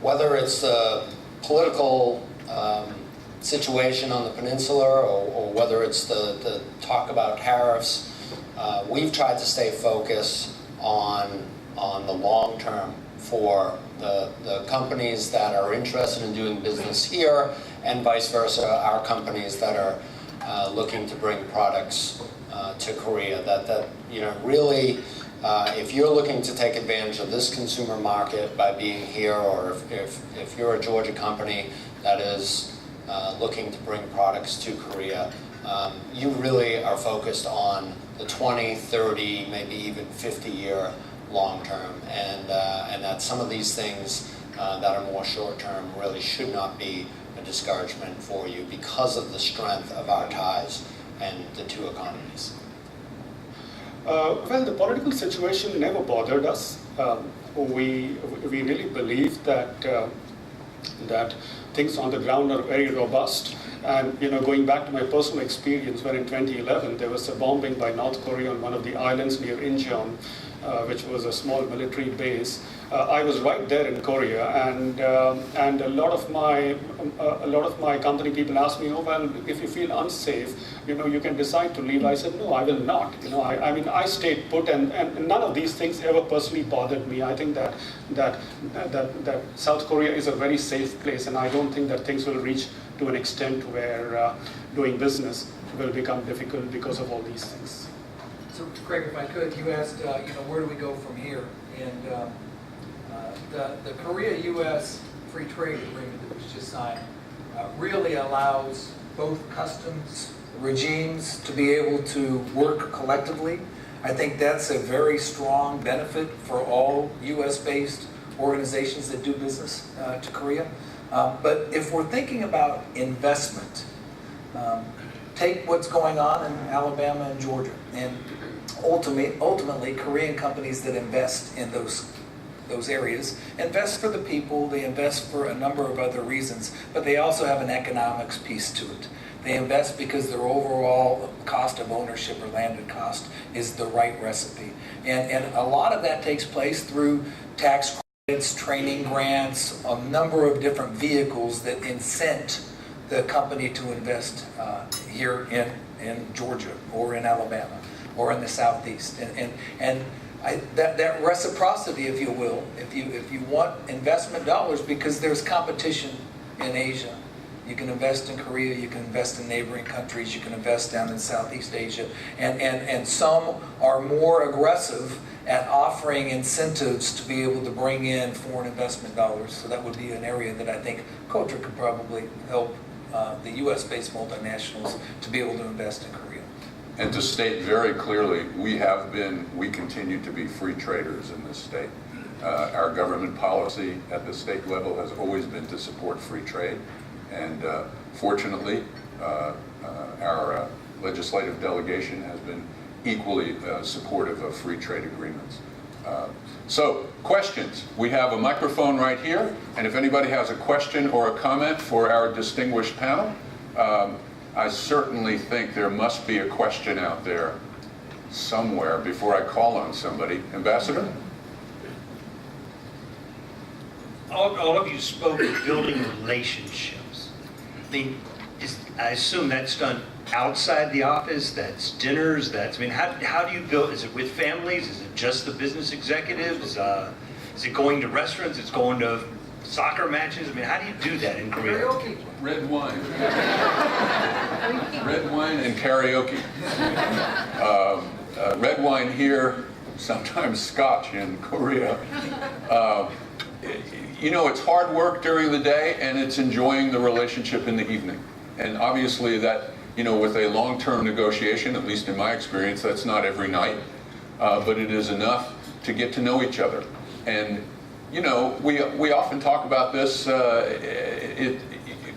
Whether it's the political situation on the peninsula or whether it's the talk about tariffs, we've tried to stay focused on the long term for the companies that are interested in doing business here, and vice versa, our companies that are looking to bring products to Korea. That really, if you're looking to take advantage of this consumer market by being here, or if you're a Georgia company that is looking to bring products to Korea, you really are focused on the 20, 30, maybe even 50-year long term, and that some of these things that are more short term really should not be a discouragement for you because of the strength of our ties and the two economies. Well, the political situation never bothered us. We really believe that things on the ground are very robust. And going back to my personal experience, when in 2011 there was a bombing by North Korea on one of the islands near Incheon, which was a small military base. I was right there in Korea, and a lot of my company people asked me, "Oh well, if you feel unsafe, you can decide to leave." I said, "No, I will not." I mean, I stayed put, and none of these things ever personally bothered me. I think that South Korea is a very safe place, and I don't think that things will reach to an extent where doing business will become difficult because of all these things. So, Craig, if I could, you asked, where do we go from here? And the Korea-U.S. free trade agreement that was just signed really allows both customs regimes to be able to work collectively. I think that's a very strong benefit for all U.S.-based organizations that do business to Korea. But if we're thinking about investment, take what's going on in Alabama and Georgia, and ultimately Korean companies that invest in those areas invest for the people, they invest for a number of other reasons, but they also have an economics piece to it. They invest because their overall cost of ownership or landed cost is the right recipe. And a lot of that takes place through tax credits, training grants, a number of different vehicles that incent the company to invest here in Georgia or in Alabama or in the Southeast. And that reciprocity, if you will, if you want investment dollars, because there's competition in Asia, You can invest in Korea, you can invest in neighboring countries, you can invest down in Southeast Asia, and some are more aggressive at offering incentives to be able to bring in foreign investment dollars. So that would be an area that I think KOTRA could probably help the US-based multinationals to be able to invest in Korea. And to state very clearly, we continue to be free traders in this state. Our government policy at the state level has always been to support free trade. And fortunately, our legislative delegation has been equally supportive of free trade agreements. So, questions. We have a microphone right here, and if anybody has a question or a comment for our distinguished panel, I certainly think there must be a question out there somewhere before I call on somebody. Ambassador? All of you spoke of building relationships. I mean, I assume that's done outside the office, that's dinners, how do you build, is it with families, is it just the business executives, is it going to restaurants, it's going to soccer matches, how do you do that in Korea? Karaoke. Red wine. Red wine and karaoke. Red wine here, sometimes scotch in Korea. You know, it's hard work during the day and it's enjoying the relationship in the evening. And obviously that, you know, with a long-term negotiation, at least in my experience, that's not every night, but it is enough to get to know each other. And, you know, we often talk about this.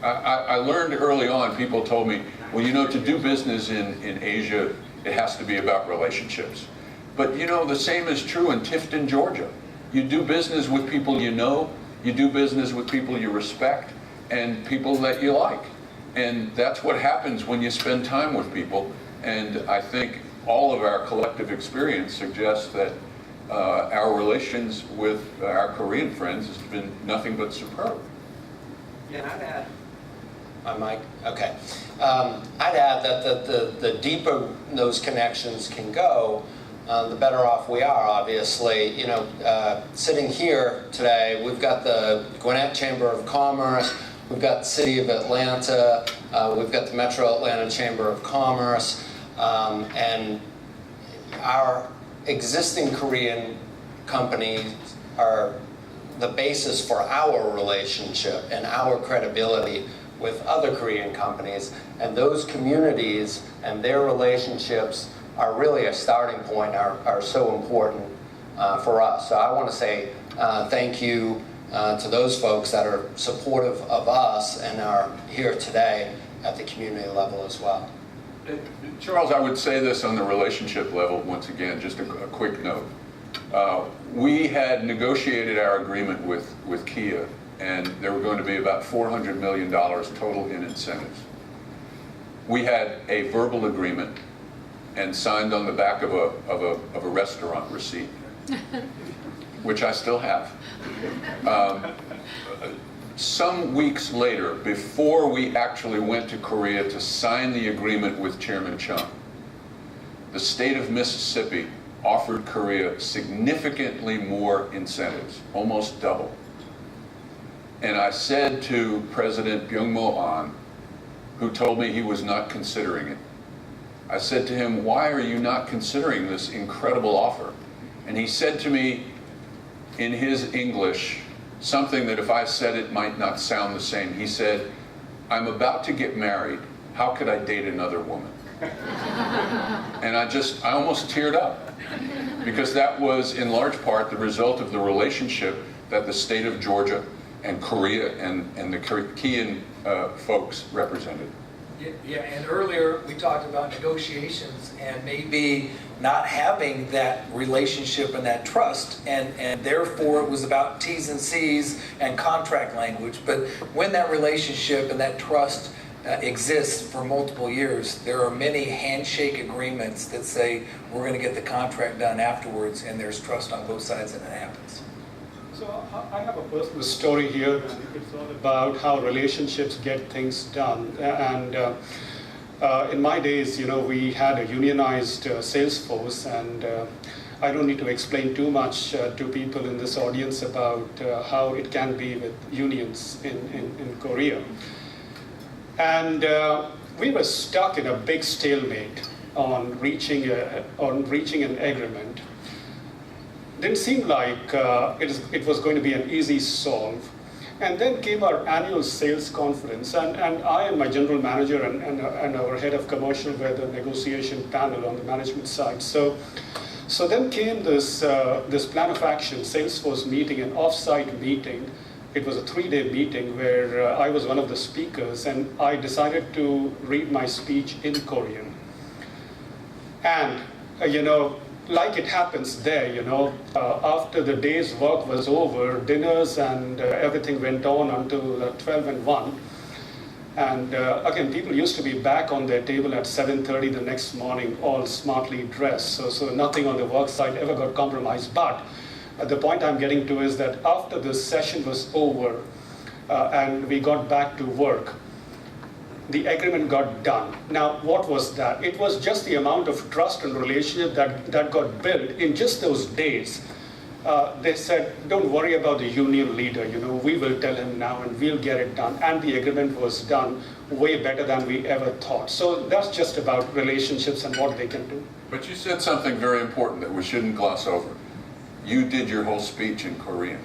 I learned early on, people told me, well, you know, to do business in Asia, it has to be about relationships. But, you know, the same is true in Tifton, Georgia. You do business with people you know, you do business with people you respect, and people that you like. And that's what happens when you spend time with people. And I think all of our collective experience suggests that our relations with our Korean friends has been nothing but superb. Yeah, and I'd add, my mic, okay. I'd add that the deeper those connections can go, the better off we are, obviously. You know, sitting here today, we've got the Gwinnett Chamber of Commerce, we've got the City of Atlanta, we've got the Metro Atlanta Chamber of Commerce, and our existing Korean companies are the basis for our relationship and our credibility with other Korean companies. And those communities and their relationships are really a starting point, are so important for us. So I want to say thank you to those folks that are supportive of us and are here today at the community level as well. Charles, I would say this on the relationship level, once again, just a quick note. We had negotiated our agreement with Kia, and there were going to be about $400 million total in incentives. We had a verbal agreement and signed on the back of a restaurant receipt, which I still have. Some weeks later, before we actually went to Korea to sign the agreement with Chairman Chung, the state of Mississippi offered Korea significantly more incentives, almost double. And I said to President Byung-mo An, who told me he was not considering it, I said to him, why are you not considering this incredible offer? And he said to me in his English, something that if I said it might not sound the same. He said, I'm about to get married. How could I date another woman? And I almost teared up, because that was in large part the result of the relationship that the state of Georgia and Korea and the Korean folks represented. Yeah, and earlier we talked about negotiations and maybe not having that relationship and that trust, and therefore it was about T's and C's and contract language. But when that relationship and that trust exists for multiple years, there are many handshake agreements that say we're going to get the contract done afterwards, and there's trust on both sides, and it happens. So I have a personal story here, and it's all about how relationships get things done. And in my days, you know, we had a unionized sales force, and I don't need to explain too much to people in this audience about how it can be with unions in Korea. And we were stuck in a big stalemate on reaching an agreement. Didn't seem like it was going to be an easy solve. And then came our annual sales conference, and I and my general manager and our head of commercial were the negotiation panel on the management side. So then came this plan of action, Salesforce meeting, an off-site meeting. It was a 3-day meeting where I was one of the speakers, and I decided to read my speech in Korean. And, like it happens there, after the day's work was over, dinners and everything went on until 12 and 1. And again, people used to be back on their table at 7:30 the next morning, all smartly dressed. So nothing on the work side ever got compromised. But the point I'm getting to is that after the session was over and we got back to work, the agreement got done. Now, what was that? It was just the amount of trust and relationship that got built in just those days. They said, don't worry about the union leader, we will tell him now and we'll get it done. And the agreement was done way better than we ever thought. So that's just about relationships and what they can do. But you said something very important that we shouldn't gloss over. You did your whole speech in Korean.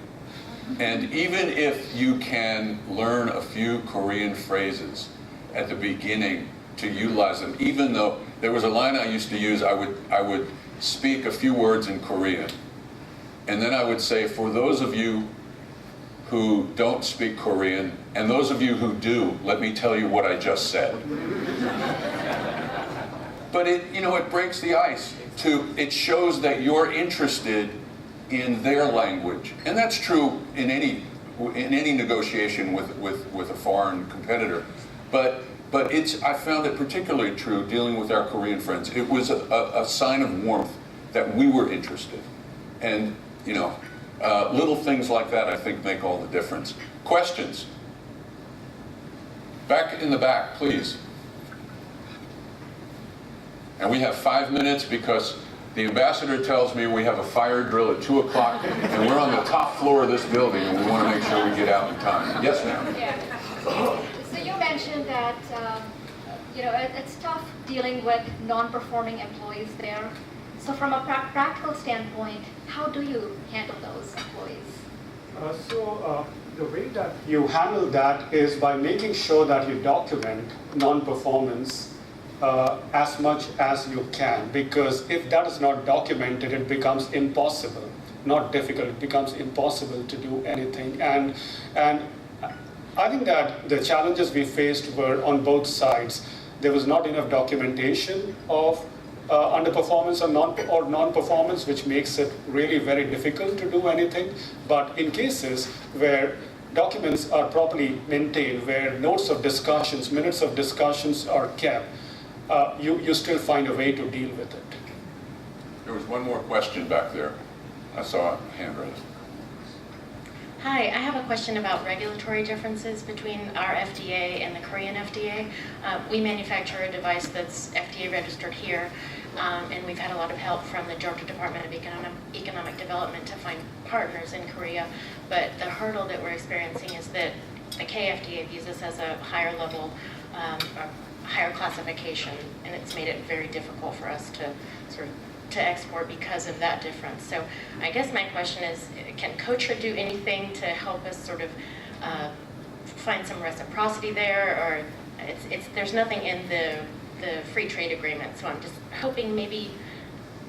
And even if you can learn a few Korean phrases at the beginning to utilize them, even though there was a line I used to use, I would speak a few words in Korean. And then I would say, for those of you who don't speak Korean, and those of you who do, let me tell you what I just said. But it breaks the ice. It shows that you're interested in their language. And that's true in any negotiation with a foreign competitor. But I found it particularly true dealing with our Korean friends. It was a sign of warmth that we were interested. And little things like that, I think, make all the difference. Questions? Back in the back, please. And we have 5 minutes because the ambassador tells me we have a fire drill at 2 o'clock, and we're on the top floor of this building, and we want to make sure we get out in time. Yes, ma'am. Yeah. So you mentioned that it's tough dealing with non-performing employees there. So from a practical standpoint, how do you handle those employees? The way that you handle that is by making sure that you document non-performance as much as you can, because if that is not documented, it becomes impossible, not difficult, it becomes impossible to do anything. And I think that the challenges we faced were on both sides. There was not enough documentation of underperformance or non-performance, which makes it really very difficult to do anything. But in cases where documents are properly maintained, where notes of discussions, minutes of discussions are kept, you still find a way to deal with it. There was one more question back there. I saw a hand raised. Hi, I have a question about regulatory differences between our FDA and the Korean FDA. We manufacture a device that's FDA registered here, and we've had a lot of help from the Georgia Department of Economic Development to find partners in Korea. But the hurdle that we're experiencing is that the KFDA views us as a higher level, or higher classification, and it's made it very difficult for us to to export because of that difference. So I guess my question is, can KOTRA do anything to help us sort of find some reciprocity there, or there's nothing in the free trade agreement, so I'm just hoping maybe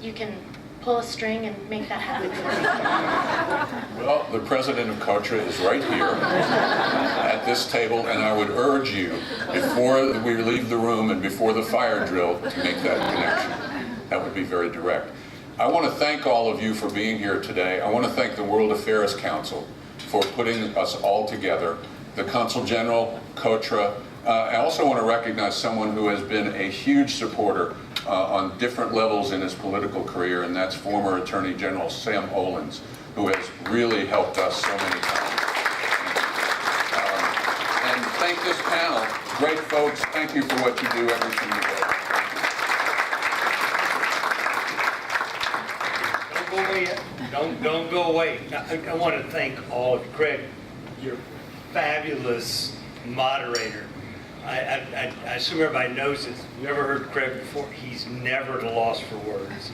you can pull a string and make that happen for me. Well, the president of KOTRA is right here at this table, and I would urge you, before we leave the room and before the fire drill, to make that connection. That would be very direct. I want to thank all of you for being here today. I want to thank the World Affairs Council for putting us all together, the Consul General, KOTRA. I also want to recognize someone who has been a huge supporter on different levels in his political career, and that's former Attorney General Sam Olens, who has really helped us so many times. And thank this panel, great folks. Thank you for what you do every single day. Don't go away yet. Don't go away. I want to thank all of you. Craig, you're a fabulous moderator. I assume everybody knows this. Never heard Craig before. He's never at a loss for words.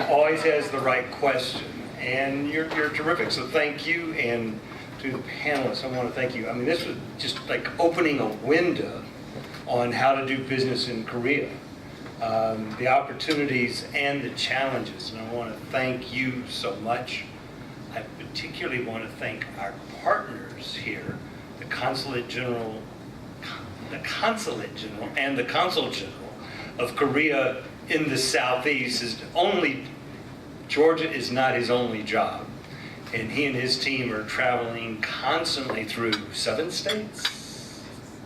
Always has the right question. And you're terrific. So thank you. And to the panelists, I want to thank you. I mean, this was just like opening a window on how to do business in Korea. The opportunities and the challenges. And I want to thank you so much. I particularly want to thank our partners here, the Consulate General and the Consul General of Korea in the Southeast. Georgia is not his only job. And he and his team are traveling constantly through 7 states?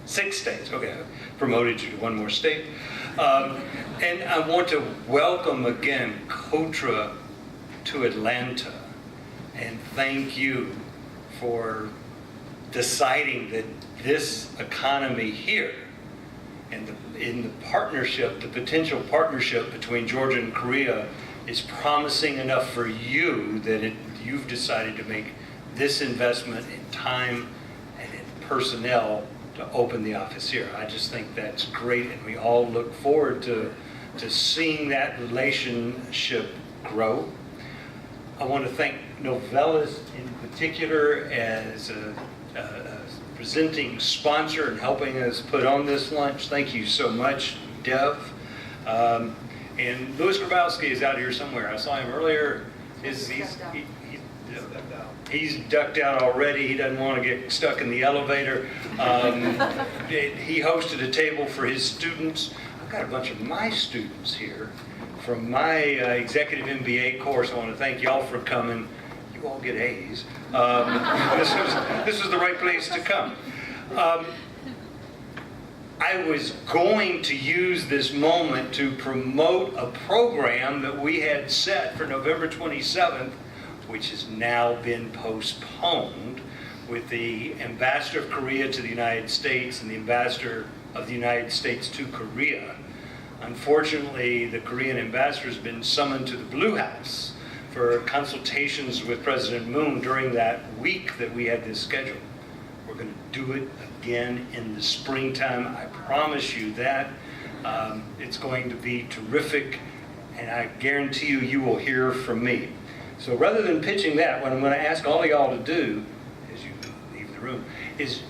6 states, okay. Promoted you to 1 more state. And I want to welcome again Kotra to Atlanta and thank you for deciding that this economy here and in the partnership, the potential partnership between Georgia and Korea is promising enough for you that you've decided to make this investment in time and in personnel to open the office here. I just think that's great, and we all look forward to seeing that relationship grow. I want to thank Novellus in particular as a presenting sponsor and helping us put on this lunch. Thank you so much, Dev. And Louis Grabowski is out here somewhere. I saw him earlier. He's ducked out already. He doesn't want to get stuck in the elevator. He hosted a table for his students. I've got a bunch of my students here from my Executive MBA course. I want to thank y'all for coming. You all get A's. This was the right place to come. I was going to use this moment to promote a program that we had set for November 27th, which has now been postponed, with the Ambassador of Korea to the United States and the Ambassador of the United States to Korea. Unfortunately, the Korean ambassador has been summoned to the Blue House for consultations with President Moon during that week that we had this scheduled. We're going to do it again in the springtime. I promise you that. It's going to be terrific, and I guarantee you, you will hear from me. So rather than pitching that, what I'm going to ask all of y'all to do, as you leave the room, is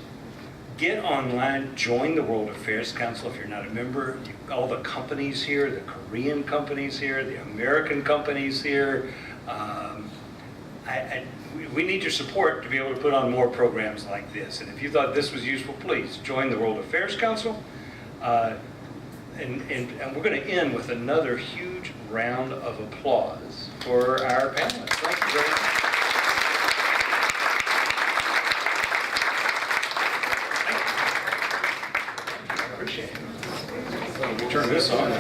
get online, join the World Affairs Council if you're not a member. All the companies here, the Korean companies here, the American companies here. We need your support to be able to put on more programs like this. And if you thought this was useful, please join the World Affairs Council. And we're going to end with another huge round of applause for our panelists. Thank you very much. Thank you. I appreciate it. So we turn this on.